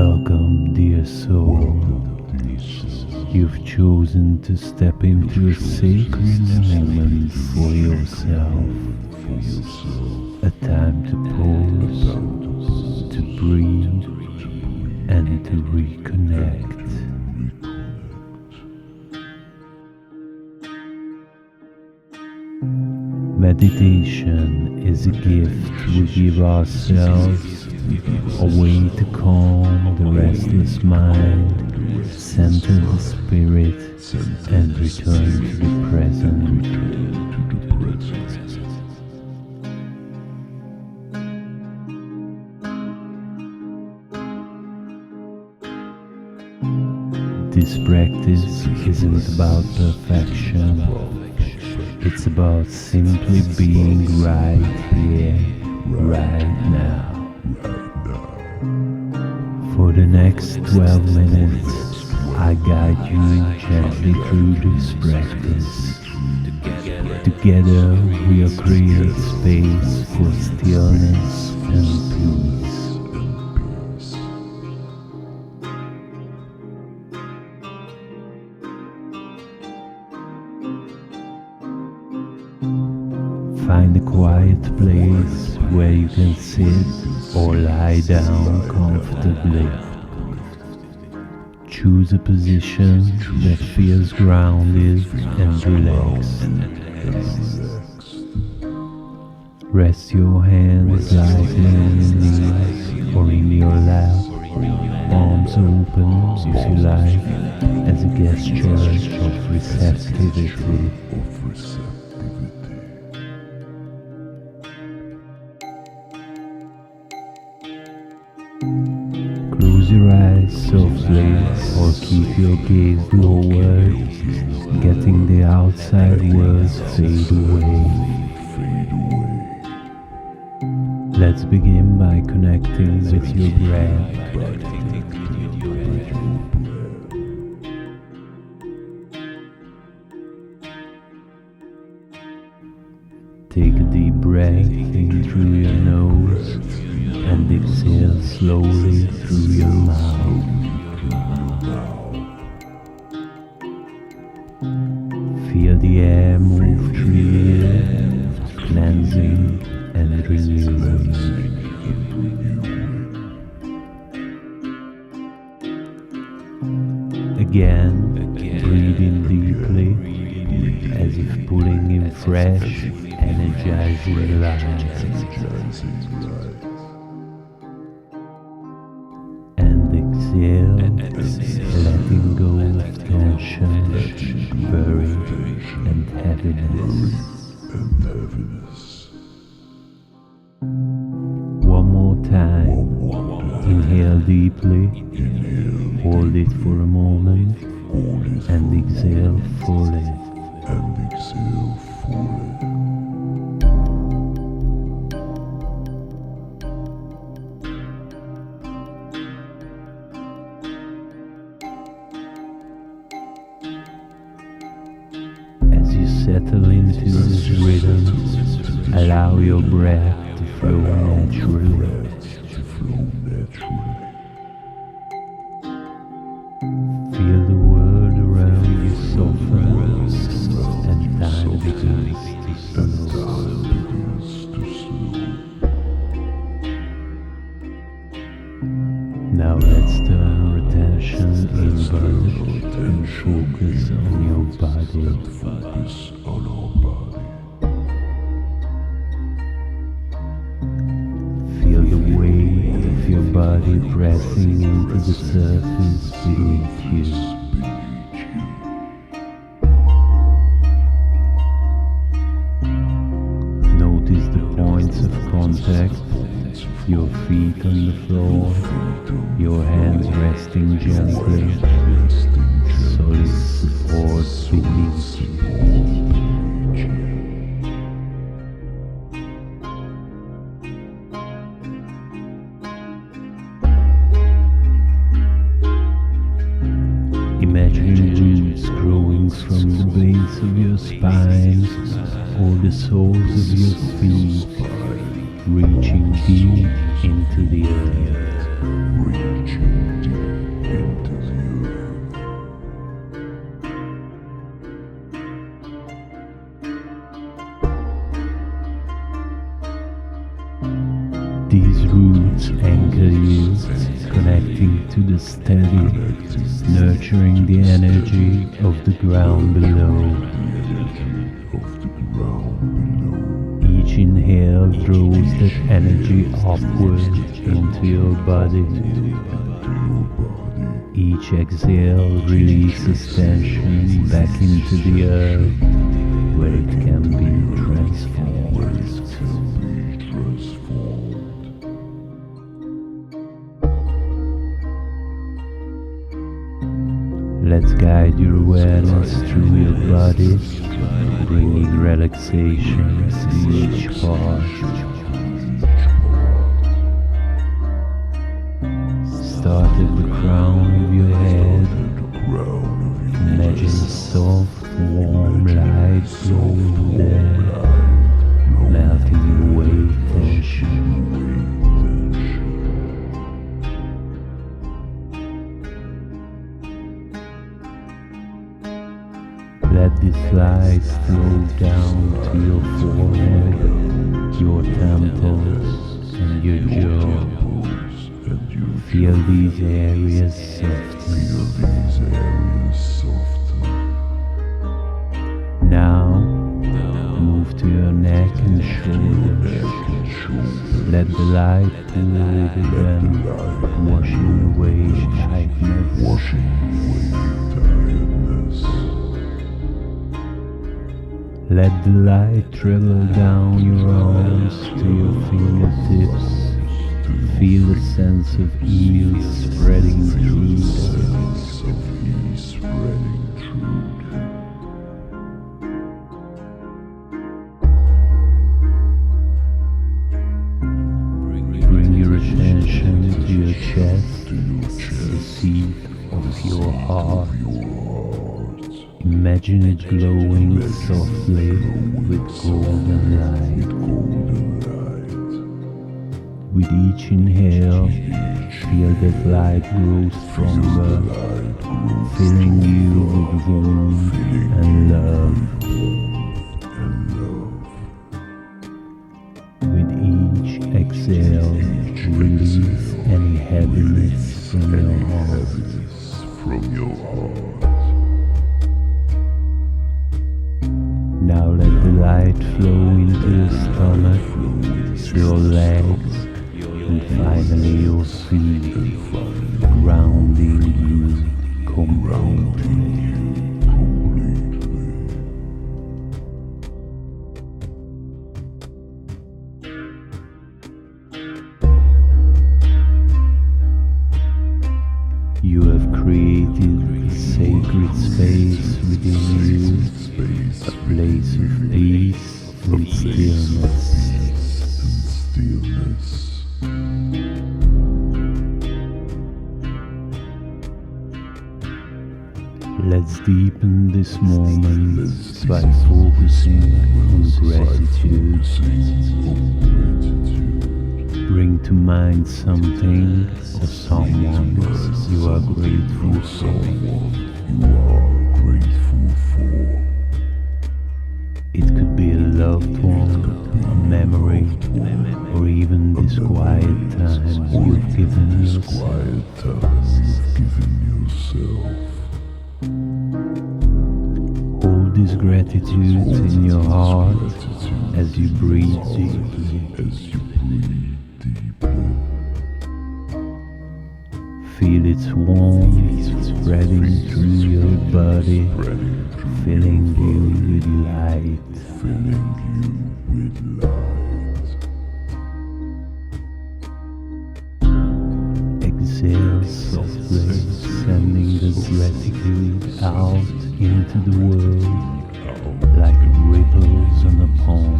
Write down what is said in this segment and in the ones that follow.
Welcome, dear soul. You've chosen to step into a sacred moment for yourself. A time to pause, to breathe, and to reconnect. Meditation is a gift we give ourselves, a way to calm the restless mind, center the spirit, and return to the present. This practice isn't about perfection. It's about simply being right here, right now. For the next 12 minutes, I guide you gently through this practice. Together, we'll create space for stillness and peace. Find a quiet place where you can sit or lie down comfortably. Choose a position that feels grounded and relaxed. Rest your hands lightly on your knees or in your lap, arms open if you like, as a gesture of receptivity. Close your eyes softly or keep your gaze lowered, getting the outside worlds fade away. Let's begin by connecting with your breath. Take a deep breath in through your nose and exhale slowly through your mouth. Feel the air move through you, cleansing and renewing. Again, breathe in deeply, as if pulling in fresh, energizing light. Exhale, letting go of tension, worry, and heaviness. One more time. Inhale deeply, hold it for a moment, and exhale fully. Settle into this rhythm, allow your breath to flow naturally. Feel the world around you soften and time begins to slow. Now let's turn our attention inward and focus on your body. Feel the weight of your body pressing into the surface beneath you. Notice the points of contact, your feet on the floor, your hands resting gently, solid support beneath you. Imagine roots growing from the base of your spine or the soles of your feet, reaching deep into the earth. roots anchor you, connecting to the steady, nurturing the energy of the ground below. Each inhale draws that energy upward into your body. Each exhale releases tension back into the earth, where it can be transformed. Let's guide your awareness through your body, bringing relaxation to each part. Start at the crown of your head. Imagine a soft, warm light flowing there, melting away tension. Let this light flow down to your forehead, your temples, and your jaw. Feel these areas soften. Now, move to your neck and shoulders. Let the light pull over them, washing away tightness. Let the light travel down your arms to your fingertips. Feel a sense of ease spreading through them. Bring your attention to your chest, the seat of your heart. Imagine it glowing softly with golden light. With each inhale, feel that light grow stronger, filling you with warmth and love. With each exhale, release any heaviness from your heart. Now let the light flow into your stomach, your legs, and finally your feet, grounding you completely. You have created a sacred space within you, a place of peace and stillness. Let's deepen this moment by focusing on gratitude. Bring to mind something or someone you are grateful for. It could be a loved one, a memory, or even this quiet time you've given yourself. Hold this gratitude in your heart as you breathe deeply. Feel its warmth spreading through your body, filling you with light. Exhale softly, sending the gratitude out into the world like ripples on a pond.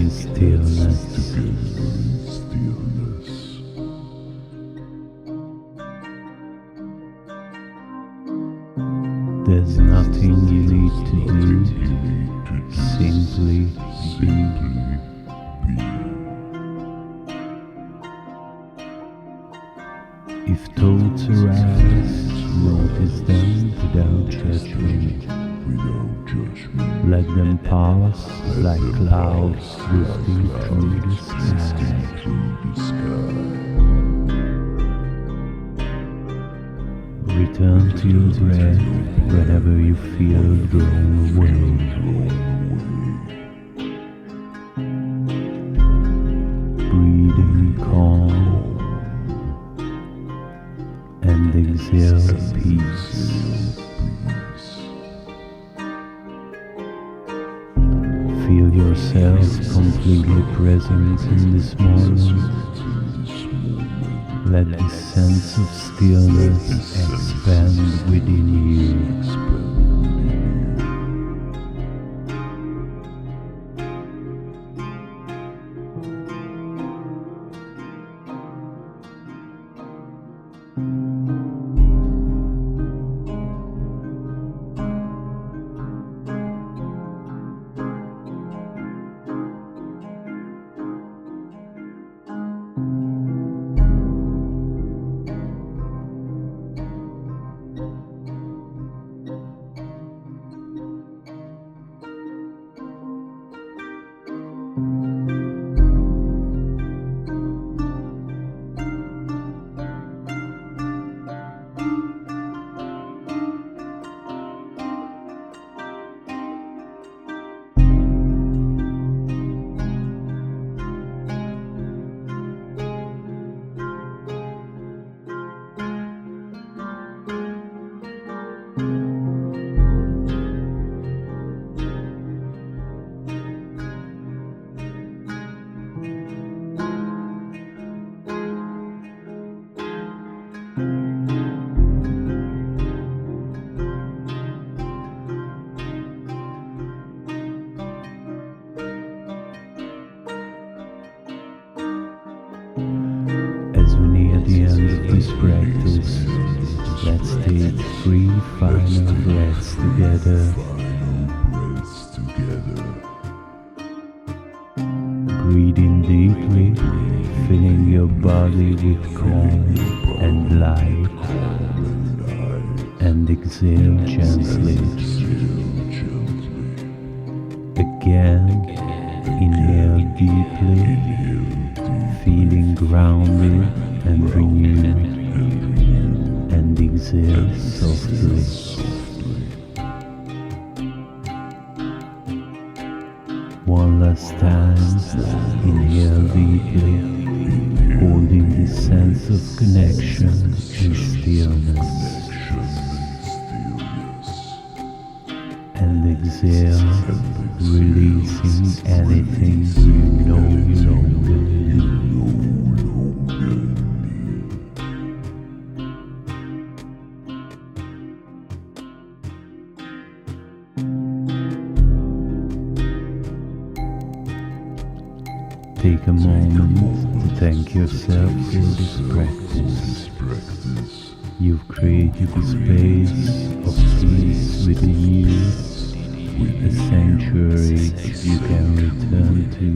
in stillness. There's nothing you need to do, simply be. If thoughts arise, notice them without judgment. Let them pass like clouds drifting through the sky. Return to your breath whenever you feel drawn away. Breathing calm and exhale peace. Feel yourself completely present in this moment. Let the sense of stillness expand within you. As we near the end of this practice, let's take 3 final breaths together. Breathe in deeply, filling your body with calm and light, and exhale gently. Again, inhale deeply, feeling grounded and renewed, and exhale softly. One last time, inhale deeply, holding the sense of connection and stillness, and exhale, releasing anything you no longer need. Take a moment to thank yourself for this practice. You've created a space of peace within you, a sanctuary you can return to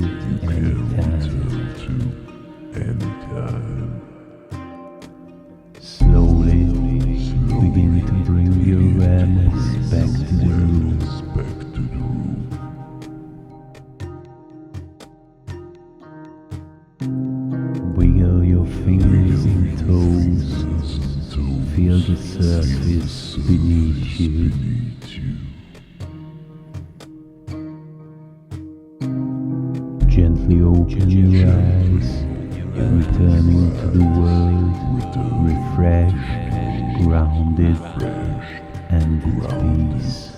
anytime. Slowly begin to bring your awareness back to the room. Wiggle your fingers and toes, feel the surface beneath you. Gently open your eyes, returning to the world, refreshed, grounded, and at peace.